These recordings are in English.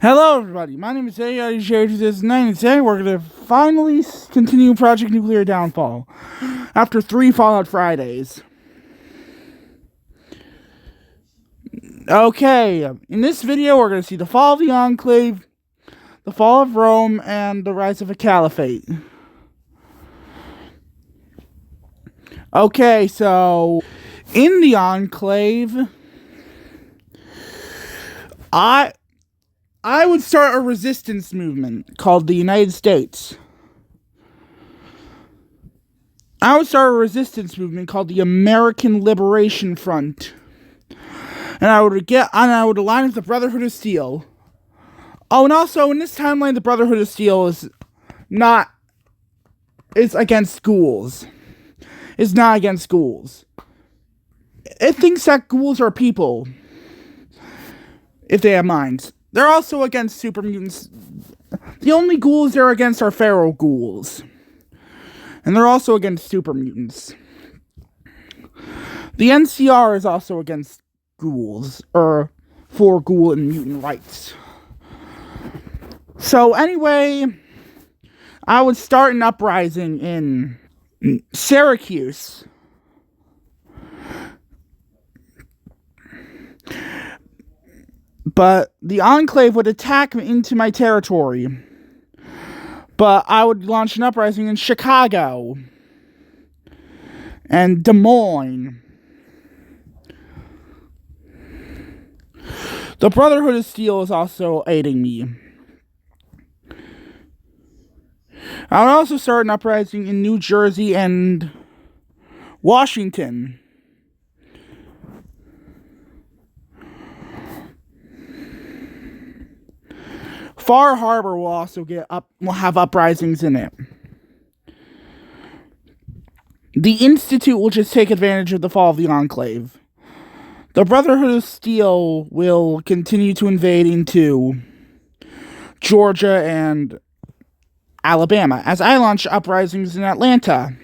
Hello, everybody. My name is AI2009, and today we're going to finally continue Project Nuclear Downfall after 3 Fallout Fridays. Okay, in this video, we're going to see the fall of the Enclave, the fall of Rome, and the rise of a Caliphate. Okay, so in the Enclave, I would start a resistance movement called the United States. I would start a resistance movement called the American Liberation Front. And I would align with the Brotherhood of Steel. Oh, and also in this timeline, the Brotherhood of Steel is against schools. It's not against schools. It thinks that ghouls are people. If they have minds. They're also against super mutants. The only ghouls they're against are feral ghouls. And they're also against super mutants. The NCR is also against ghouls, or for ghoul and mutant rights. So anyway, I would start an uprising in Syracuse. But the Enclave would attack into my territory. But I would launch an uprising in Chicago. And Des Moines. The Brotherhood of Steel is also aiding me. I would also start an uprising in New Jersey and Washington. Far Harbor will also will have uprisings in it. The Institute will just take advantage of the fall of the Enclave. The Brotherhood of Steel will continue to invade into Georgia and Alabama as I launch uprisings in Atlanta.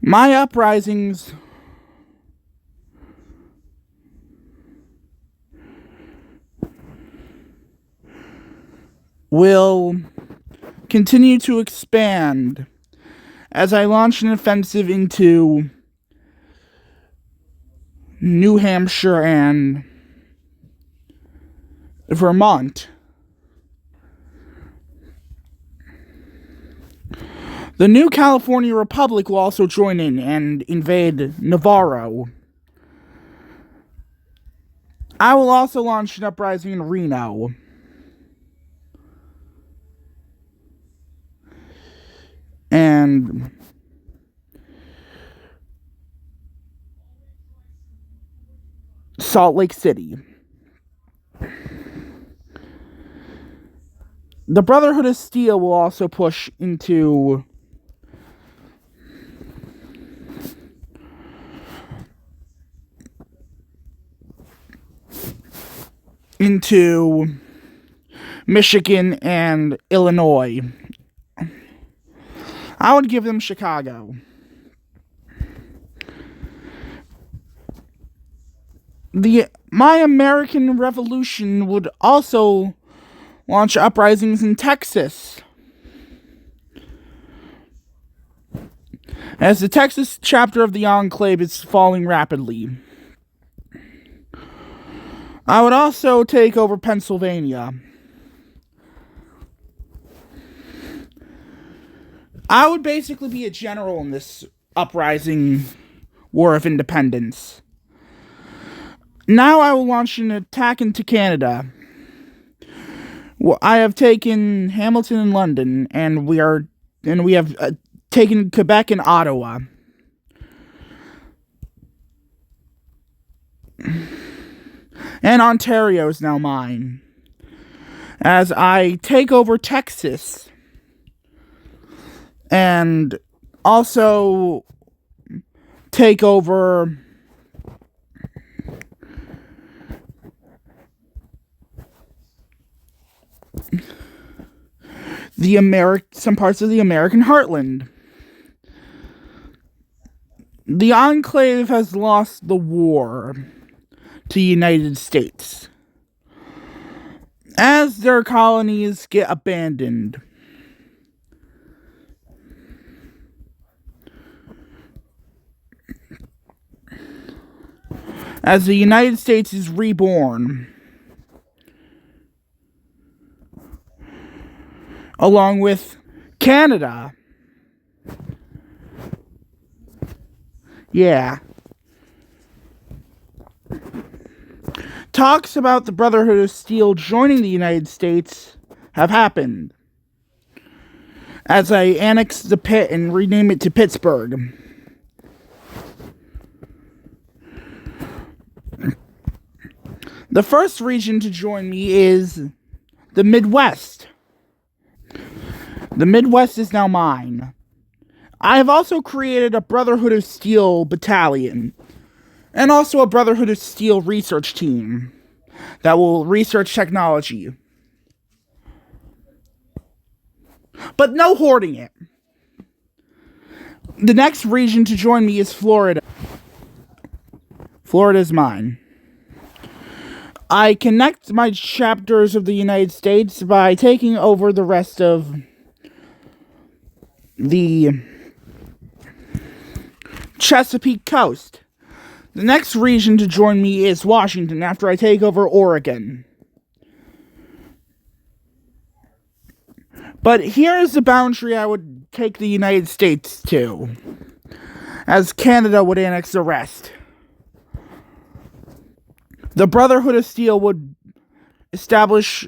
My uprisings will continue to expand as I launch an offensive into New Hampshire and Vermont. The new California Republic will also join in and invade Navarro. I will also launch an uprising in Reno. And Salt Lake City. The Brotherhood of Steel will also push into Michigan and Illinois. I would give them Chicago. My American Revolution would also launch uprisings in Texas, as the Texas chapter of the Enclave is falling rapidly. I would also take over Pennsylvania. I would basically be a general in this uprising war of independence. Now I will launch an attack into Canada. I have taken Hamilton and London, and we have taken Quebec and Ottawa. And Ontario is now mine. As I take over Texas. And also take over some parts of the American heartland. The Enclave has lost the war to the United States as their colonies get abandoned. As the United States is reborn, along with Canada. Yeah. Talks about the Brotherhood of Steel joining the United States have happened, as I annex the pit and rename it to Pittsburgh. The first region to join me is the Midwest. The Midwest is now mine. I have also created a Brotherhood of Steel battalion, and also a Brotherhood of Steel research team that will research technology. But no hoarding it. The next region to join me is Florida. Florida is mine. I connect my chapters of the United States by taking over the rest of the Chesapeake coast. The next region to join me is Washington after I take over Oregon. But here's the boundary I would take the United States to, as Canada would annex the rest. The Brotherhood of Steel would establish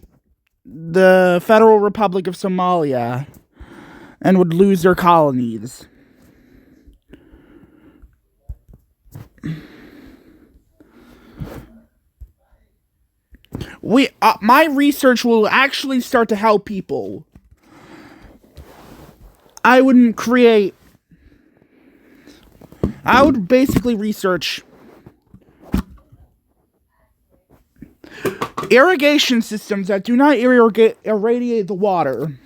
the Federal Republic of Somalia and would lose their colonies. My research will actually start to help people. I would basically research irrigation systems that do not irradiate the water.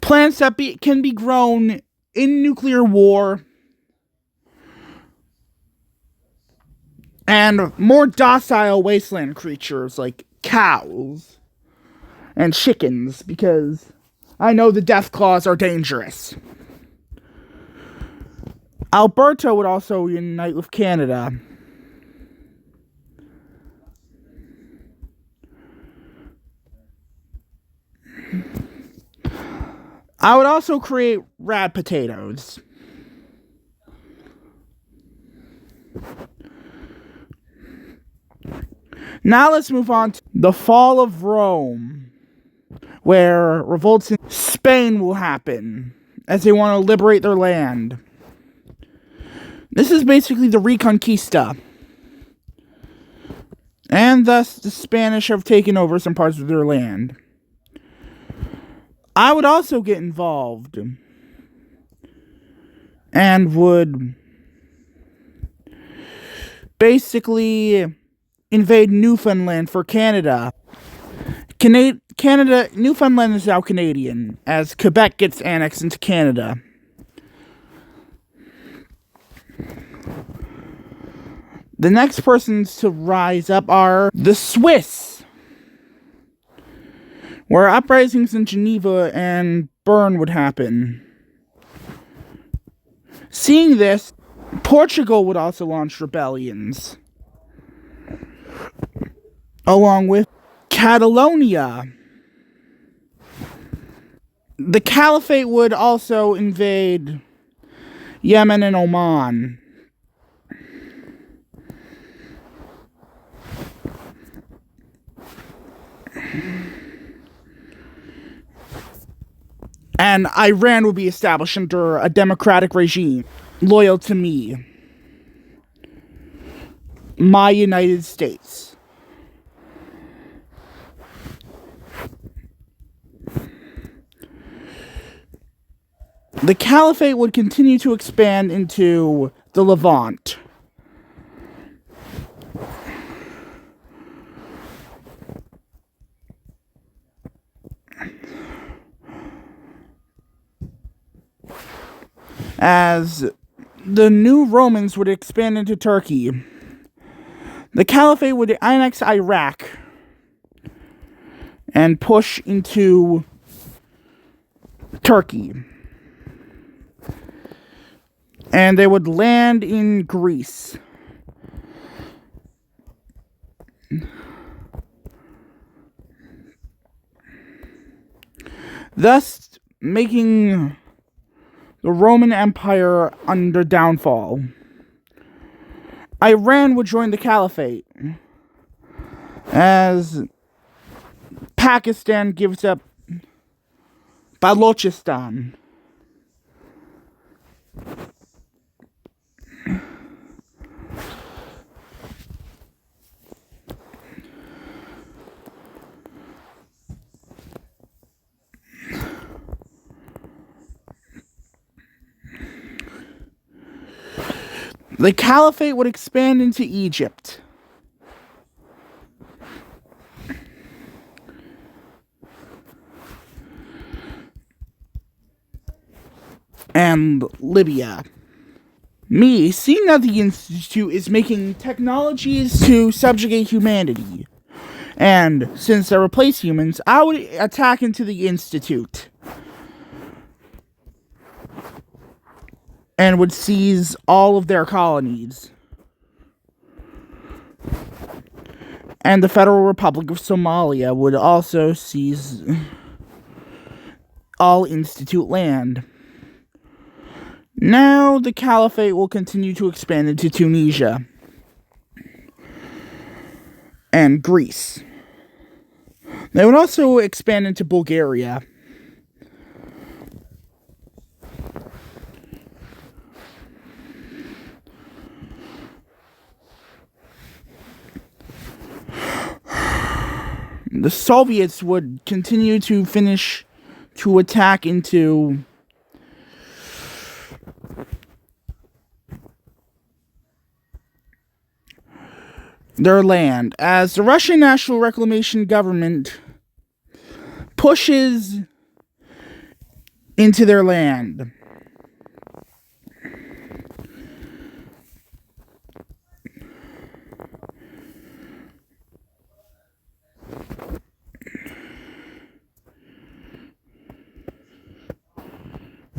Plants that can be grown in nuclear war. And more docile wasteland creatures like cows and chickens, because I know the death claws are dangerous. Alberta would also unite with Canada. I would also create rad potatoes. Now let's move on to the fall of Rome, where revolts in Spain will happen, as they want to liberate their land. This is basically the Reconquista. And thus, the Spanish have taken over some parts of their land. I would also get involved, and would basically invade Newfoundland for Canada. Newfoundland is now Canadian, as Quebec gets annexed into Canada. The next persons to rise up are the Swiss, where uprisings in Geneva and Bern would happen. Seeing this, Portugal would also launch rebellions, along with Catalonia. The Caliphate would also invade Yemen and Oman. And Iran would be established under a democratic regime, loyal to me, my United States. The Caliphate would continue to expand into the Levant. As the new Romans would expand into Turkey. The Caliphate would annex Iraq and push into Turkey. And they would land in Greece. Thus making the Roman Empire under downfall. Iran would join the Caliphate as Pakistan gives up Balochistan. The Caliphate would expand into Egypt. And Libya. Seeing that the Institute is making technologies to subjugate humanity, and since they replace humans, I would attack into the Institute. And would seize all of their colonies. And the Federal Republic of Somalia would also seize all Institute land. Now the Caliphate will continue to expand into Tunisia and Greece. They would also expand into Bulgaria. The Soviets would continue to attack into their land as the Russian National Reclamation Government pushes into their land.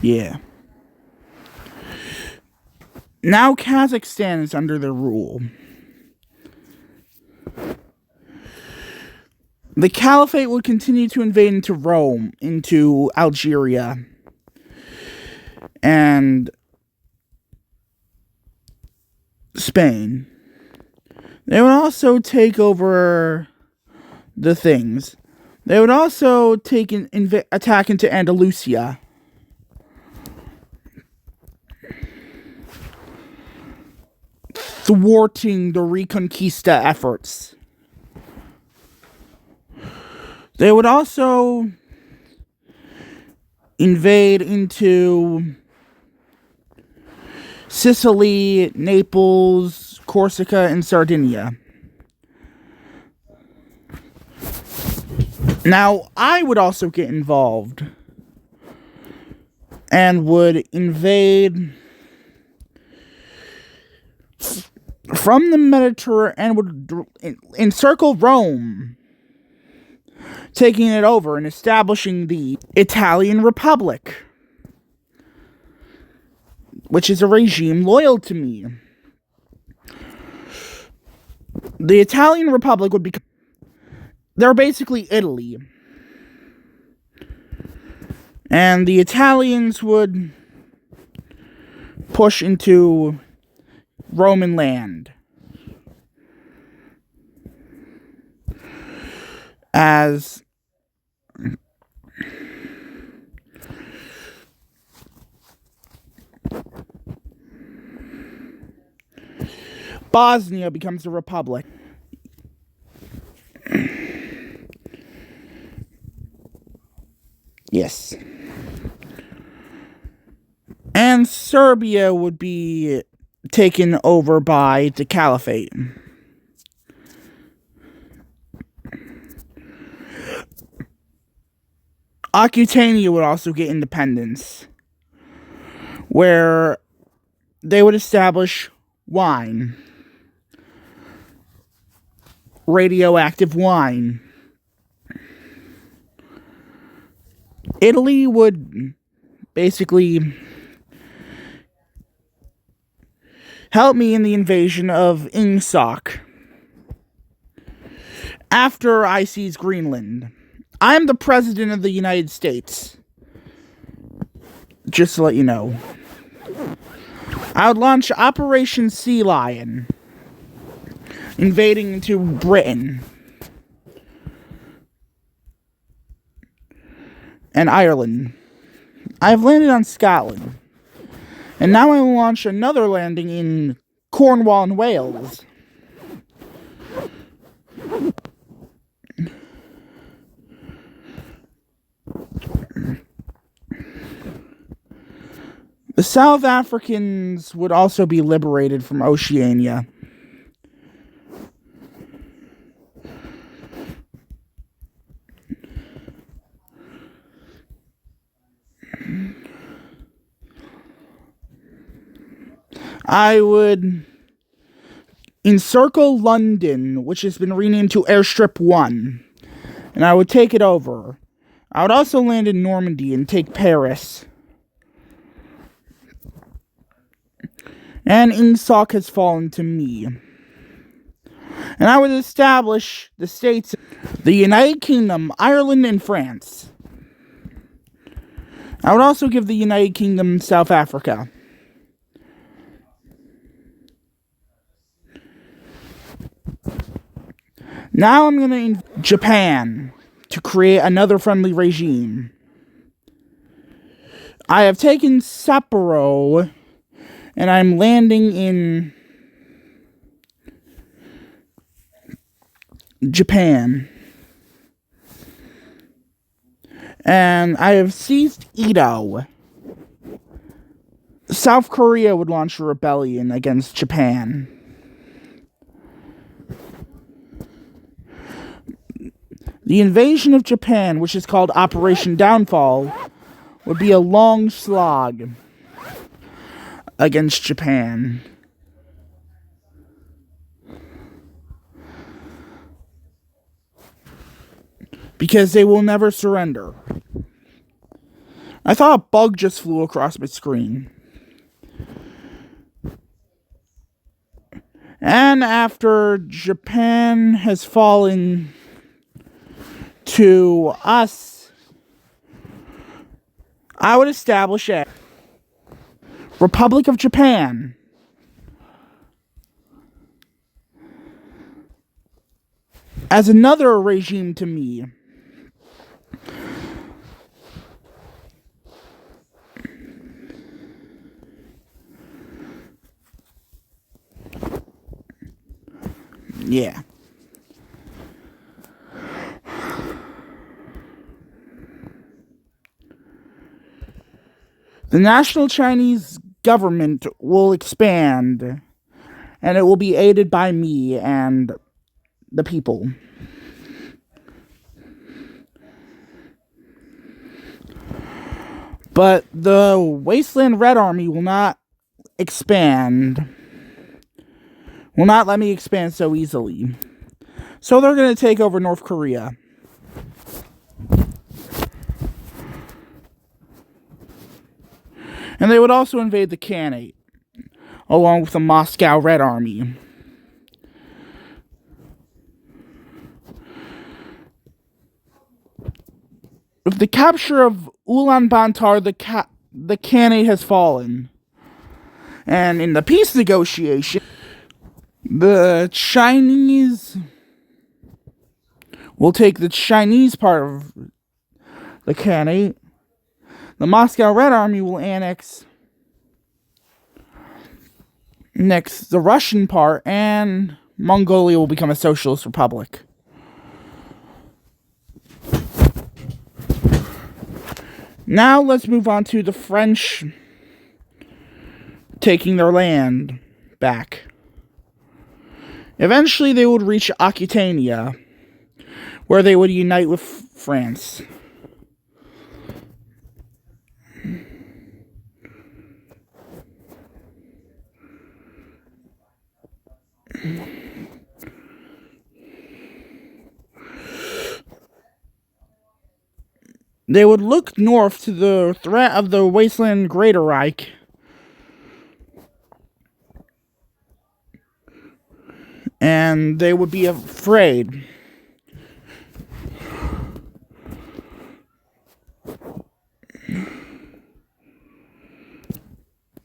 Yeah. Now Kazakhstan is under their rule. The Caliphate would continue to invade into Rome, into Algeria, and Spain. They would also take over the things. They would also attack into Andalusia. Thwarting the Reconquista efforts. They would also invade into Sicily, Naples, Corsica, and Sardinia. Now, I would also get involved and would invade from the Mediterranean and would encircle Rome, taking it over and establishing the Italian Republic, which is a regime loyal to me. The Italian Republic would become... They're basically Italy. And the Italians would push into Roman land as Bosnia becomes a republic. Yes. And Serbia would be taken over by the Caliphate. Aquitania would also get independence, where they would establish wine. radioactive wine. Italy would basically help me in the invasion of Ingsoc after I seize Greenland. I am the President of the United States. Just to let you know. I would launch Operation Sea Lion, invading into Britain and Ireland. I have landed on Scotland, and now I will launch another landing in Cornwall and Wales. The South Africans would also be liberated from Oceania. I would encircle London, which has been renamed to Airstrip 1, and I would take it over. I would also land in Normandy and take Paris. And Ingsoc has fallen to me. And I would establish the states, the United Kingdom, Ireland, and France. I would also give the United Kingdom South Africa. Now I'm going to invade Japan to create another friendly regime. I have taken Sapporo, and I'm landing in Japan. And I have seized Edo. South Korea would launch a rebellion against Japan. The invasion of Japan, which is called Operation Downfall, would be a long slog against Japan. Because they will never surrender. I thought a bug just flew across my screen. And after Japan has fallen to us, I would establish a Republic of Japan. As another regime to me. Yeah. The National Chinese government will expand, and it will be aided by me and the people. But the Wasteland Red Army will not expand. Will not let me expand so easily. So they're going to take over North Korea. And they would also invade the Khanate, along with the Moscow Red Army. With the capture of Ulaanbaatar, the Khanate has fallen. And in the peace negotiation, the Chinese will take the Chinese part of the Khanate. The Moscow Red Army will annex the Russian part, and Mongolia will become a socialist republic. Now let's move on to the French taking their land back. Eventually they would reach Aquitania, where they would unite with France. They would look north to the threat of the Wasteland Greater Reich. And they would be afraid.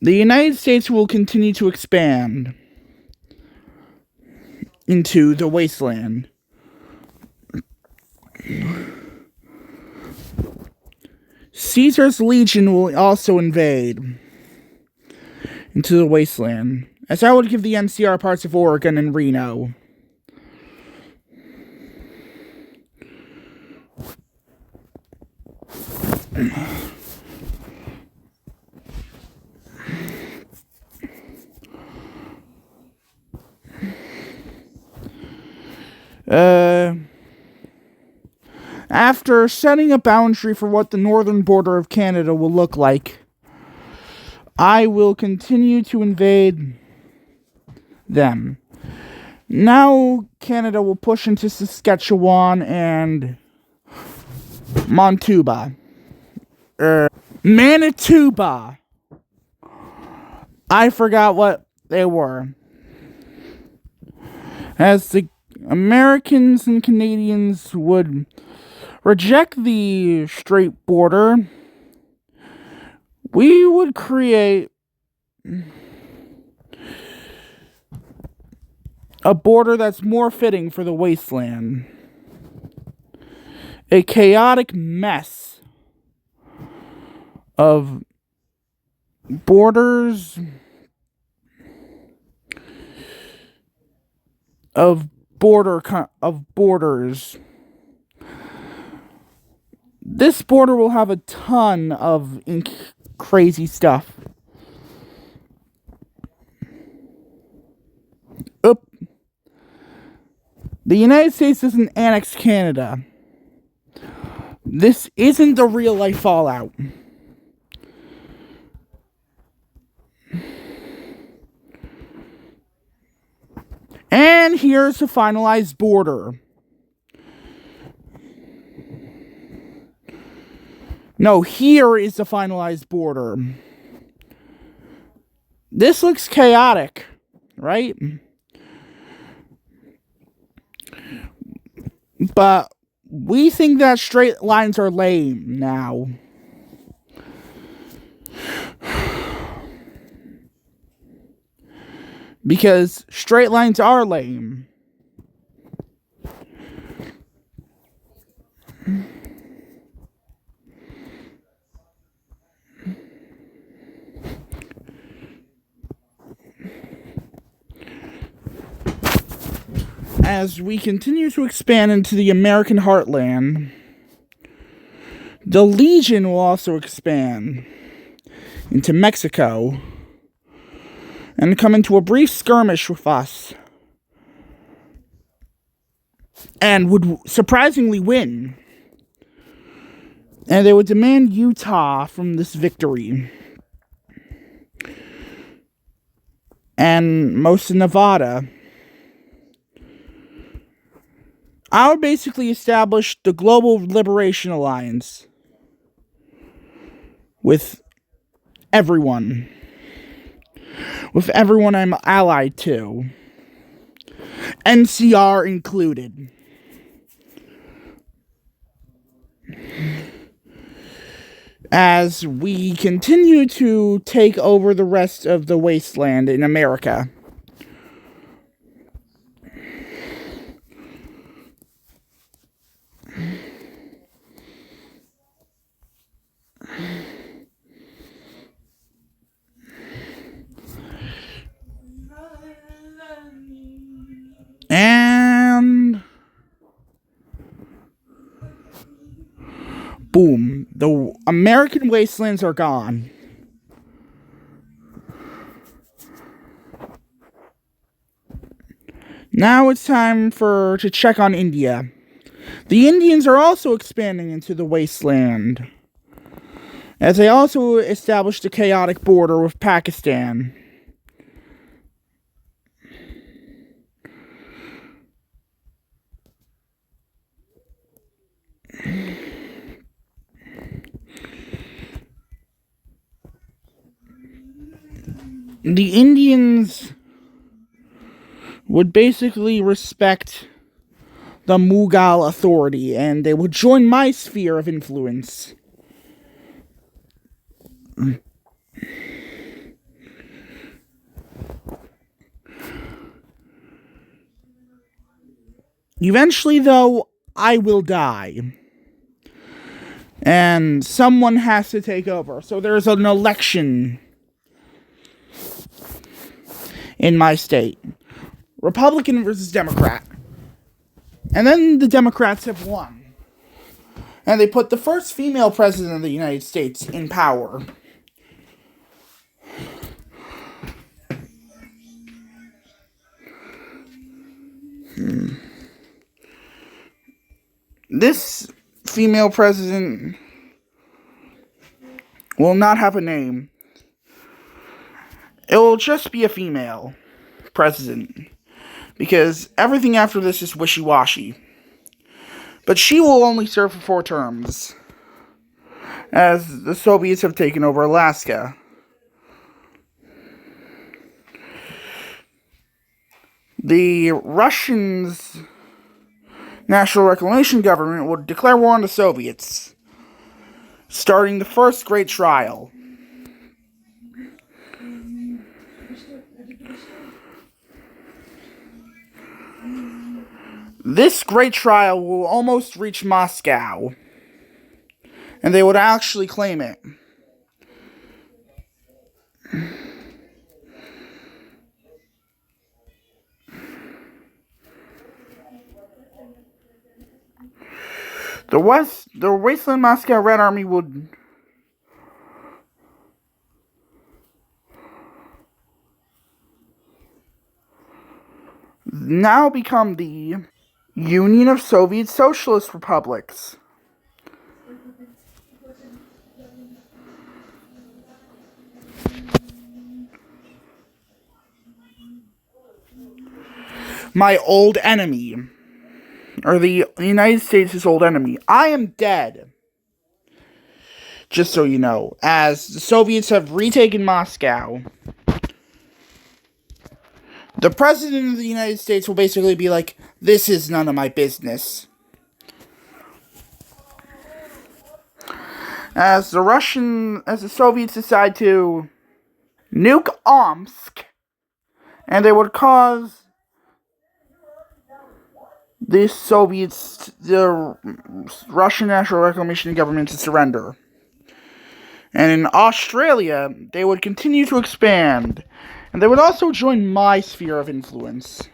The United States will continue to expand into the wasteland. Caesar's legion will also invade into the wasteland, as I would give the NCR parts of Oregon and Reno. After setting a boundary for what the northern border of Canada will look like, I will continue to invade them. Now Canada will push into Saskatchewan and Manitoba. I forgot what they were. As the Americans and Canadians would reject the straight border, we would create a border that's more fitting for the wasteland. A chaotic mess of borders, of borders. This border will have a ton of crazy stuff. The United States doesn't annex Canada. This isn't the real life fallout. And here's the finalized border. No, here is the finalized border. This looks chaotic, right? But we think that straight lines are lame now. Because straight lines are lame. As we continue to expand into the American heartland, the Legion will also expand into Mexico and come into a brief skirmish with us, and would surprisingly win. And they would demand Utah from this victory, and most of Nevada. I would basically establish the Global Liberation Alliance with everyone. With everyone I'm allied to. NCR included. As we continue to take over the rest of the wasteland in America. And boom, the American wastelands are gone. Now it's time to check on India. The Indians are also expanding into the wasteland, as they also established a chaotic border with Pakistan. the Indians would basically respect the Mughal authority, and they would join my sphere of influence. Eventually, though, I will die. And someone has to take over. So there's an election in my state. Republican versus Democrat. And then the Democrats have won. And they put the first female president of the United States in power. This female president will not have a name. It will just be a female president. Because everything after this is wishy-washy. But she will only serve for 4 terms. As the Soviets have taken over Alaska. The Russians' National Reclamation Government would declare war on the Soviets, starting the first Great Trial. This Great Trial will almost reach Moscow, and they would actually claim it. The Wasteland Moscow Red Army would now become the Union of Soviet Socialist Republics. My old enemy, or the United States' old enemy. I am dead. Just so you know, as the Soviets have retaken Moscow, the President of the United States will basically be like, this is none of my business. As the Soviets decide to nuke Omsk, and they would cause the Russian National Reclamation Government to surrender. And in Australia, they would continue to expand, and they would also join my sphere of influence.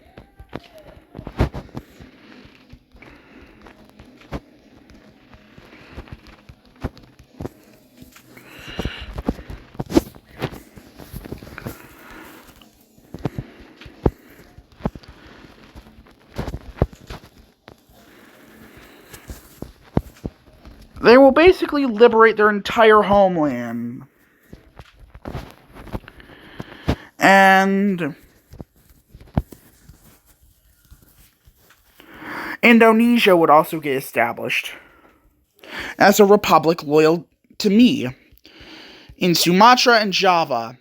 They will basically liberate their entire homeland. And Indonesia would also get established as a republic loyal to me in Sumatra and Java.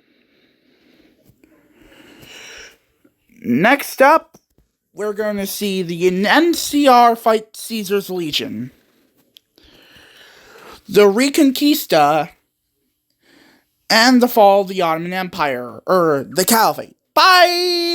Next up, we're going to see the NCR fight Caesar's Legion, the Reconquista, and the fall of the Ottoman Empire, or the Caliphate. Bye!